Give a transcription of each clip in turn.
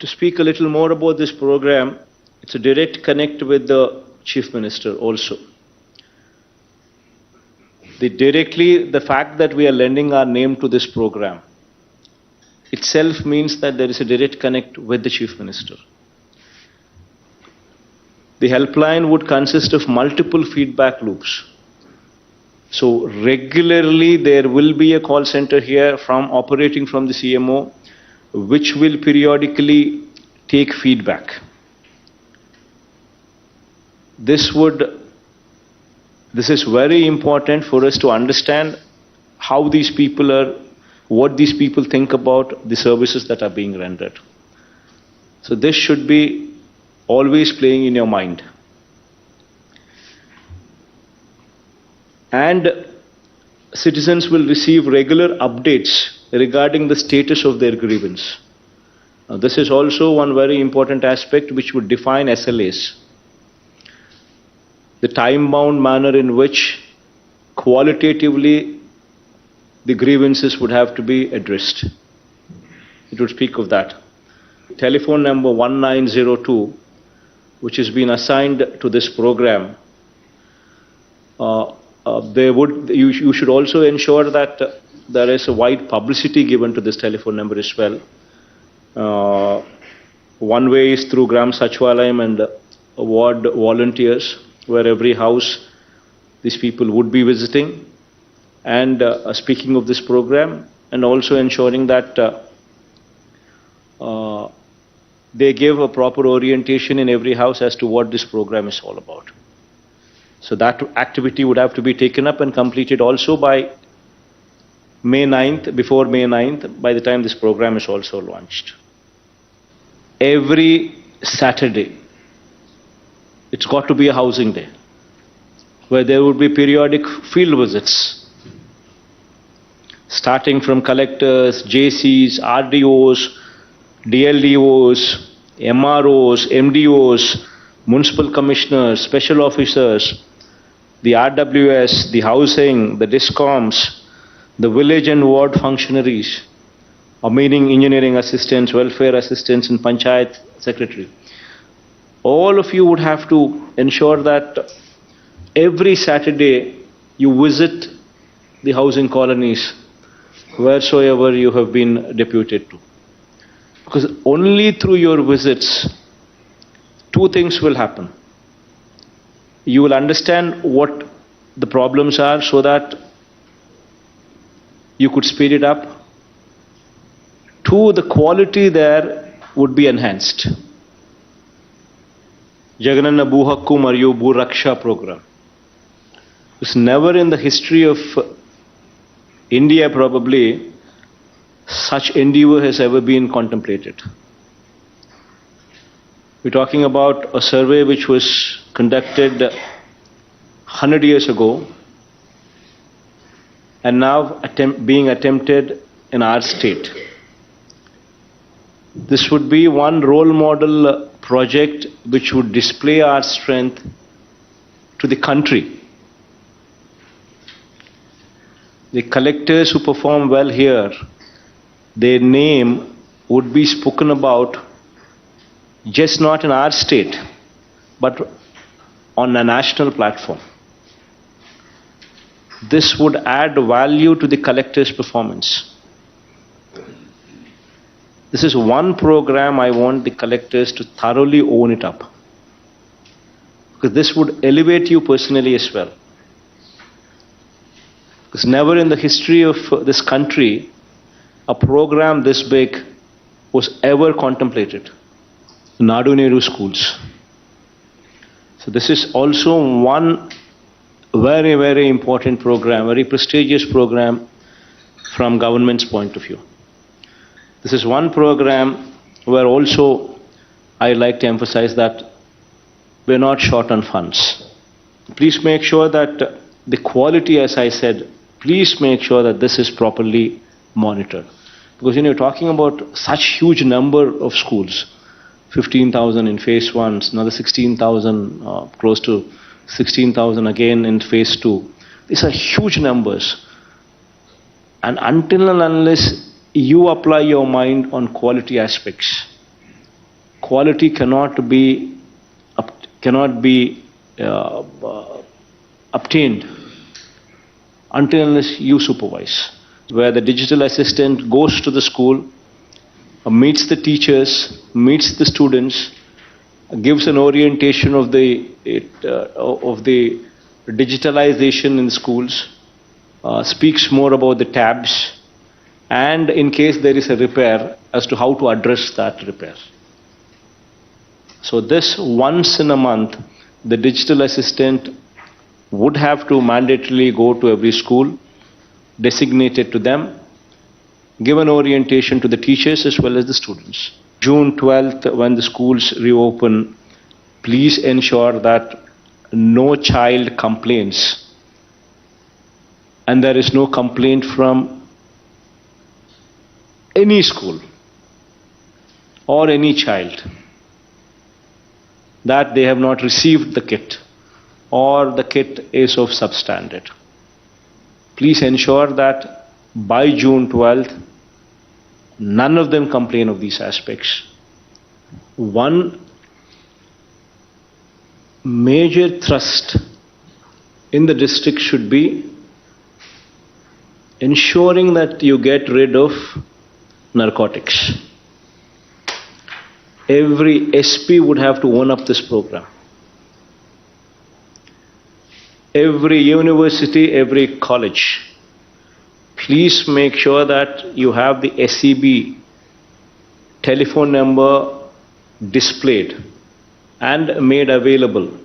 To speak a little more about this program, it's a direct connect with the Chief Minister also. The fact that we are lending our name to this program itself means that there is a direct connect with the Chief Minister. The helpline would consist of multiple feedback loops. So regularly there will be a call center here operating from the CMO, which will periodically take feedback. This is very important for us to understand how these people are, what these people think about the services that are being rendered. So this should be always playing in your mind. And citizens will receive regular updates regarding the status of their grievance. Now, this is also one very important aspect which would define SLAs. The time-bound manner in which qualitatively the grievances would have to be addressed. It would speak of that. Telephone number 1902, which has been assigned to this program, you should also ensure that there is a wide publicity given to this telephone number as well. One way is through Gram Sachwalayam and ward volunteers, where every house these people would be visiting and speaking of this program, and also ensuring that they give a proper orientation in every house as to what this program is all about. So that activity would have to be taken up and completed also by May 9th, before May 9th, by the time this program is also launched. Every Saturday, it's got to be a housing day, where there would be periodic field visits, starting from collectors, JCs, RDOs, DLDOs, MROs, MDOs, municipal commissioners, special officers, the RWS, the housing, the DISCOMs, the village and ward functionaries, or meaning engineering assistants, welfare assistants, and panchayat secretary. All of you would have to ensure that every Saturday you visit the housing colonies wheresoever you have been deputed to. Because only through your visits, two things will happen. You will understand what the problems are so that you could speed it up. Two, the quality there would be enhanced. Jagananna Bhuhakku Mariyu Bhuraksha program. It's never in the history of India probably such endeavor has ever been contemplated. We're talking about a survey which was conducted 100 years ago and now being attempted in our state. This would be one role model project which would display our strength to the country. The collectors who perform well here, their name would be spoken about just not in our state, but on a national platform. This would add value to the collector's performance. This is one program I want the collectors to thoroughly own it up, because this would elevate you personally as well. Because never in the history of this country a program this big was ever contemplated. Nadu Nehru schools. So this is also one very, very important program, very prestigious program from government's point of view. This is one program where also I like to emphasize that we're not short on funds. Please make sure that the quality, as I said, please make sure that this is properly monitored. Because you're talking about such huge number of schools, 15,000 in phase 1, another 16,000, close to 16,000 again in phase 2. These are huge numbers. And until and unless you apply your mind on quality aspects, quality cannot be obtained until unless you supervise. Where the digital assistant goes to the school, meets the teachers, meets the students, gives an orientation of the digitalization in schools, speaks more about the tabs, and in case there is a repair, as to how to address that repair. So this once in a month, the digital assistant would have to mandatorily go to every school, designated to them, give an orientation to the teachers as well as the students. June 12th, when the schools reopen, please ensure that no child complains, and there is no complaint from any school or any child that they have not received the kit or the kit is of substandard. Please ensure that by June 12th, none of them complain of these aspects. One major thrust in the district should be ensuring that you get rid of narcotics. Every SP would have to own up this program. Every university, every college, please make sure that you have the SEB telephone number displayed and made available,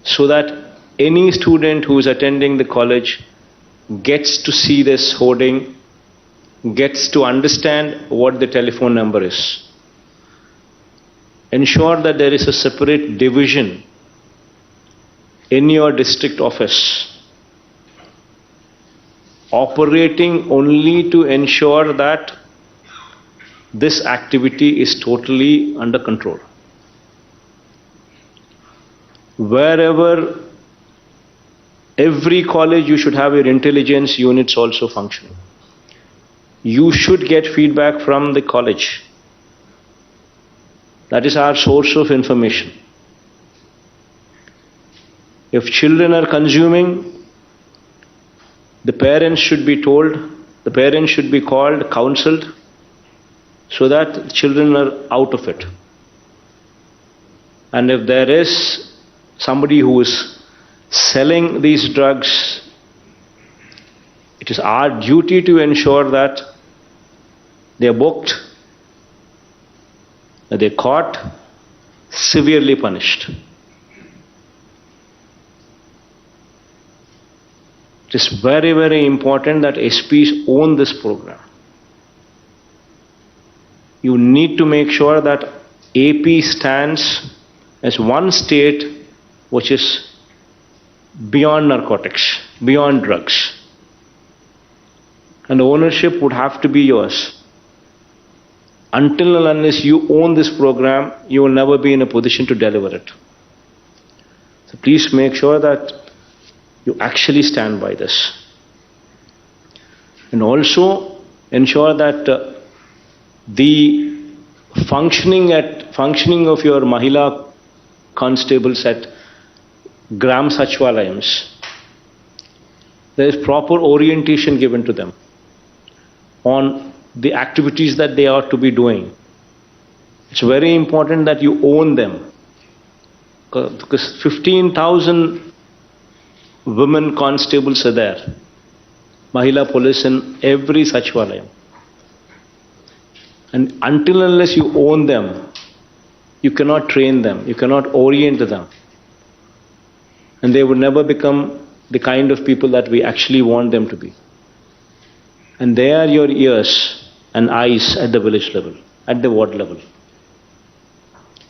so that any student who is attending the college gets to see this hoarding, gets to understand what the telephone number is. Ensure that there is a separate division in your district office operating only to ensure that this activity is totally under control. Wherever, every college, you should have your intelligence units also functioning. You should get feedback from the college. That is our source of information. If children are consuming, the parents should be told, the parents should be called, counseled, so that the children are out of it. And if there is somebody who is selling these drugs, it is our duty to ensure that they are booked, that they are caught, severely punished. It is very, very important that SPs own this program. You need to make sure that AP stands as one state which is beyond narcotics, beyond drugs. And ownership would have to be yours. Until and unless you own this program, you will never be in a position to deliver it. So please make sure that you actually stand by this. And also ensure that the functioning of your Mahila constables at Gram Sachwalayams, there is proper orientation given to them on the activities that they are to be doing. It's very important that you own them, because 15,000 women constables are there, Mahila police in every Sachwalayam. And until unless you own them, you cannot train them, you cannot orient them. And they would never become the kind of people that we actually want them to be. And they are your ears and eyes at the village level, at the ward level.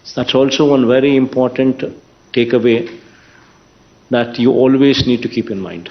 So that's also one very important takeaway that you always need to keep in mind.